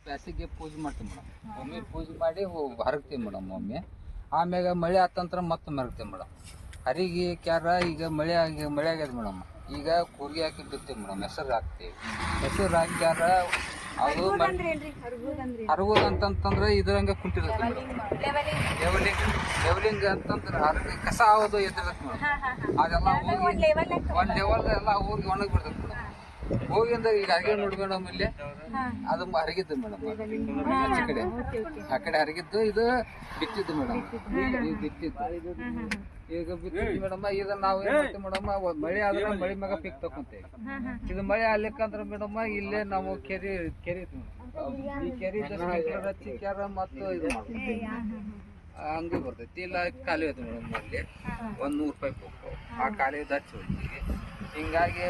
ಬ್ಯಾಸಿಗೆ ಪೂಜೆ ಮಾಡ್ತೀವಿ ಮೇಡಮ್. ಒಮ್ಮೆ ಪೂಜೆ ಮಾಡಿ ಹರಗ್ತೀವಿ ಮೇಡಮ್. ಒಮ್ಮೆ ಆಮ್ಯಾಗ ಮಳೆ ಆತಂತ್ರ ಮತ್ತೆ ಮರಗ್ತೀವಿ ಮೇಡಮ್. ಹರಿಗೆ ಕ್ಯಾರ ಈಗ ಮಳೆ ಆಗ್ಯದ ಮೇಡಮ್. ಈಗ ಕೂರ್ಗಿ ಹಾಕಿ ಬಿಡ್ತೀವಿ ಮೇಡಮ್. ಹೆಸರು ಹಾಕ್ತೀವಿ. ಹೆಸರು ಹಾಕ್ಯಾರ ಅದು ಹರಗೋದು ಅಂತಂತಂದ್ರೆ ಇದ್ರಂಗೆ ಕುಂಟಿರುತ್ತೆ ಮೇಡಮ್. ಲೆವೆಲಿಂಗ್ ಅಂತಂದ್ರೆ ಹರಗಿ ಕಸ ಆಗೋದು ಎದ್ದಿರುತ್ತೆ ಮೇಡಮ್. ಅದೆಲ್ಲ ಹೋಗಿ ಒಂದು ಲೆವೆಲ್ ಎಲ್ಲ ಹೋಗಿ ಒಣಗಿ ಬಿಡ್ತೈತೆ ಮೇಡಮ್. ಹೋಗಿಂದ ಈಗ ಹರಿಗೆ ನೋಡಿ ಮೇಡಮ್, ಇಲ್ಲಿ ಅದು ಹರಗಿದ್ದು ಮೇಡಮ್. ಆ ಕಡೆ ಹರಗಿದ್ದು ಇದು ಬಿತ್ತಿದ್ದು ಮೇಡಮ್. ಬಿತ್ತಿದ್ದು ಈಗ ಬಿತ್ತಿದ್ದು ಮೇಡಮ್. ಈಗ ನಾವು ಏನ್ ಮಾಡ್ತೀವಿ ಮೇಡಮ್, ಮಳೆ ಆದ್ರೆ ಮಳೆ ಮ್ಯಾಗ ಪಿಕ್ ತಕೊಂತೇವೆ. ಇದು ಮಳೆ ಆಗ್ಲಿಕ್ಕಂದ್ರೆ ಮೇಡಮ್ ಇಲ್ಲೇ ನಾವು ಕೆರಿ ಈ ಕೆರಿ ಹಚ್ಚಿ ಕ್ಯಾರ ಮತ್ತು ಇದು ಮಾಡ್ತೀವಿ. ಹಂಗೆ ಬರ್ತೈತಿ. ಇಲ್ಲ ಖಾಲಿ ಐತೆ ಮೇಡಮ್. ಅಲ್ಲಿ 100 ರೂಪಾಯಿ ಹೋಗ್ತಾವೆ. ಆ ಖಾಲಿ ಹಚ್ಚಿ ಹೋಗ್ತೀವಿ. ಹಿಂಗಾಗಿ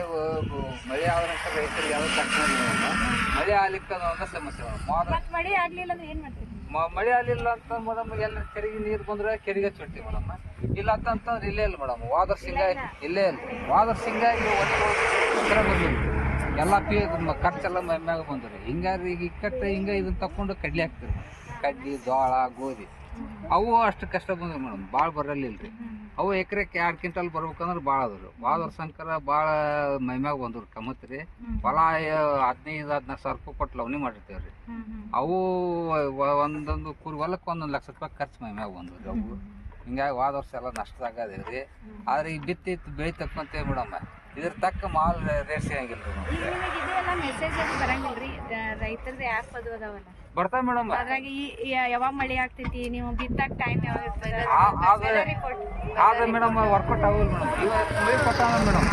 ಮಳೆ ಆದ್ರೆ ರೈತರಿಗೆ ಯಾವ್ದು ಕಷ್ಟ ಮಳೆ ಆಗ್ಲಿಕ್ಕೆ ಒಂದು ಸಮಸ್ಯೆ ಮೇಡಮ್. ಮಳೆ ಆಗ್ಲಿಲ್ಲ ಅಂದ್ರೆ ಏನ್ ಮಾಡ್ತೀವಿ? ಮಳೆ ಆಗ್ಲಿಲ್ಲ ಅಂತ ಮೇಡಮ್ ಎಲ್ಲ ಕೆರೆಗೆ ನೀರು ಬಂದ್ರೆ ಕೆರೆಗೆ ಹಚ್ಚಿಡ್ತೀವಿ ಮೇಡಮ್. ಇಲ್ಲ ಅಂತಂದ್ರೆ ಇಲ್ಲೇ ಇಲ್ಲ ಮೇಡಮ್. ವಾದರ್ಸ್ ಹಿಂಗಾಗಿ ಇಲ್ಲೇ ಇಲ್ಲ. ವಾದರ್ಸ್ ಹಿಂಗಾಗಿ ಎಲ್ಲ ಖರ್ಚೆಲ್ಲ ಮ್ಯಾಗ ಬಂದ್ರಿ. ಹಿಂಗಾರಿ ಈಗ ಇಕ್ಕಟ್ಟು ಹಿಂಗ ಇದನ್ನ ತಕೊಂಡು ಕಡ್ಲಿ ಹಾಕ್ತಿರಿ. ಕಡ್ಲಿ, ಜೋಳ, ಗೋಧಿ ಅವು ಅಷ್ಟು ಕಷ್ಟ ಬಂದ್ರಿ ಮೇಡಮ್. ಭಾಳ ಬರಲಿಲ್ರಿ. ಅವು ಎಕರೆಕ್ಕೆ 2 ಕ್ವಿಂಟಲ್ ಬರ್ಬೇಕಂದ್ರೆ ಭಾಳ ಅದ್ರಿ. ವಾದರ್ ಸಂಕರ ಭಾಳ ಮೈಮ್ಯಾಗ ಬಂದ್ರಿ. ಕಮತ್ರಿ ಹೊಲ 15-16 ಸಾವಿರ ರೂಪಾಯಿ ಕೊಟ್ಟು ಲವಣಿ ಮಾಡಿರ್ತೇವ್ರಿ. ಅವು ಒಂದೊಂದು ಕೂರಿ ಹೊಲಕ್ಕೆ 1 ಲಕ್ಷ ರೂಪಾಯಿ ಖರ್ಚು ಮೈಮ್ಯಾಗ ಬಂದ್ರಿ. ಅವು ಹಿಂಗಾಗಿ ಹೋದ ವರ್ಷ ಎಲ್ಲ ನಷ್ಟದಾಗದೇವ್ರಿ. ಆದ್ರೆ ಈಗ ಬಿತ್ತಿ ಬೆಳಿ ತಕ್ಕೊಂತೇವೆ ಮೇಡಮ್. ಇದ್ರ ತಕ್ಕ ಮಾಲ್ ರೇಟ್ ಸಿಗಂಗಿಲ್ರಿ. ಮೆಸೇಜ್ ಅದು ಬರಂಗಿಲ್ರಿ ರೈತರದ ಆ್ಯಪ್ ಅದು ಅದಾವಲ್ಲ, ಬರ್ತಾವ ಮೇಡಮ್. ಅದ್ರಾಗ ಯಾವಾಗ ಮಳೆ ಆಗ್ತೈತಿ, ನೀವು ಬಿತ್ತಾಕ ಟೈಮ್ ಯಾವಾಗ ಇರ್ತದೆ ಆದ್ರೆ ಮೇಡಮ್ ವರ್ಕೌಟ್ ಆಗೋಲ್ಲ ಮೇಡಮ್. ಇವತ್ತು ಮಳೆ ಕೊಟ್ಟಾಗ ಮೇಡಮ್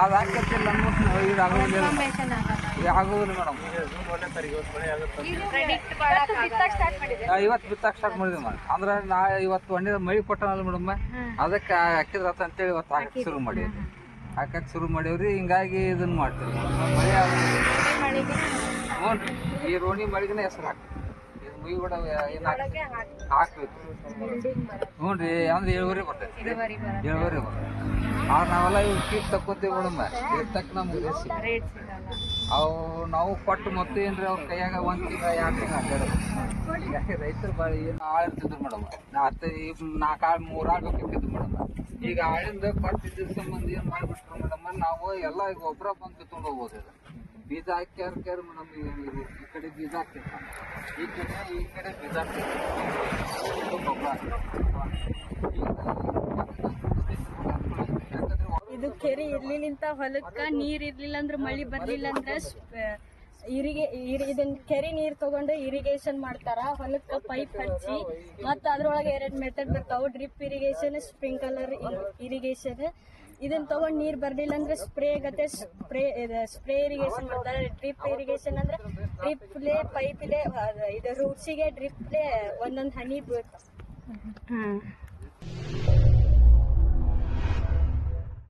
ಅದು ಹಾಕತ್ತಿಲ್ಲ ಇದು ಆಗೋದಿಲ್ಲ ಮೇಡಮ್. ಇವತ್ತು ಬಿತ್ತಾಕ ಸ್ಟಾರ್ಟ್ ಮಾಡಿದ್ವಿ ಮೇಡಮ್. ಅಂದ್ರೆ ನಾ ಇವತ್ತು ಮಳೆ ಕೊಟ್ಟಾನಲ್ಲ ಮೇಡಮ್, ಅದಕ್ಕೆ ಹಾಕಿದ್ರತ್ತ ಅಂತೇಳಿ ಇವತ್ತು ಹಾಕಕ್ಕೆ ಶುರು ಮಾಡೀವ್ರಿ. ಹಿಂಗಾಗಿ ಇದನ್ನ ಮಾಡ್ತೀವಿ. ಮಳೆ ಹ್ಞೂ ರೀ, ಈ ರೋಣಿ ಮಳೆಗಿನ ಹೆಸರು ಹಾಕ್ತೀವಿ. ಇದು ಮುಗಿ ಕೂಡ ಹಾಕ್ಬೇಕು. ಹ್ಞೂ ರೀ, ಅಂದ್ರೆ 7 ಬರ್ತೈತಿ. 7 ಬರ್ತೈತಿ. ಆದ್ರೆ ನಾವೆಲ್ಲ ಇವ್ ಕೀಟ್ ತಕ್ಕೋತೀವಿ ಮೇಡಮ್. ತಕ್ಕ ನಮ್ಗೆ ರೇಟ್ ಅವು ನಾವು ಕೊಟ್ಟು ಮತ್ತೆ ಏನ್ರಿ ಅವ್ರ ಕೈಯಾಗ 1 ತಿಂಗಳ 2 ತಿಂಗಳ ಅಡ್ಡಾಡೋದು. ಹೀಗಾಗಿ ರೈತರು ಭಾಳ ಏನು ಆಳಿರ್ತಿದ್ರು ಮೇಡಮ್. 4 ಆಳು 3 ಆಳು ಬೇಕಿತ್ತು ಮೇಡಮ್. ಈಗ ಆಳಿಂದ ಕೊಟ್ಟಿದ್ದ ಸಂಬಂಧ ಏನು ಮಾಡಿಬಿಟ್ರು ಮೇಡಮ್, ನಾವು ಎಲ್ಲ ಈಗ ಒಬ್ಬರ ಬಂದು ಕಿತ್ಕೊಂಡು ಹೋಗ್ಬೋದು. ಇದು ಬೀಜ ಹಾಕ್ಯಾರ ಮೇಡಮ್. ಈ ಕಡೆ ಬೀಜ ಹಾಕ್ತಿರ್ತಾನೆ, ಈ ಕಡೆ ಬೀಜ ಇದು ಕೆರೆ ಇರ್ಲಿಲ್ಲ, ಹೊಲಕ್ಕ ನೀರ್ ಇರ್ಲಿಲ್ಲ ಅಂದ್ರೆ ಮಳಿ ಬರ್ಲಿಲ್ಲ ಅಂದ್ರೆ ಇದನ್ನ ಕೆರೆ ನೀರ್ ತಗೊಂಡು ಇರಿಗೇಷನ್ ಮಾಡ್ತಾರ. ಹೊಲಕ್ಕ ಪೈಪ್ ಹಚ್ಚಿ ಮತ್ತ ಅದ್ರೊಳಗೆ 2 ಮೆಥಡ್ ಬರ್ತಾವ, ಡ್ರಿಪ್ ಇರಿಗೇಷನ್, ಸ್ಪ್ರಿಂಕ್ಲರ್ ಇರಿಗೇಷನ್. ಇದನ್ನ ತಗೊಂಡ್ ನೀರ್ ಬರ್ಲಿಲ್ಲ ಅಂದ್ರೆ ಸ್ಪ್ರೇ ಗತೆ ಸ್ಪ್ರೇ ಇರಿಗೇಷನ್ ಮಾಡ್ತಾರೆ. ಡ್ರಿಪ್ ಇರಿಗೇಷನ್ ಅಂದ್ರೆ ಡ್ರಿಪ್ಲೆ ಪೈಪ್ಲೆ ಇದು ರೂಟ್ಸಿಗೆ ಡ್ರಿಪ್ಲೆ ಒಂದೊಂದು ಹನಿ ಬೀಳ್ತಾವ.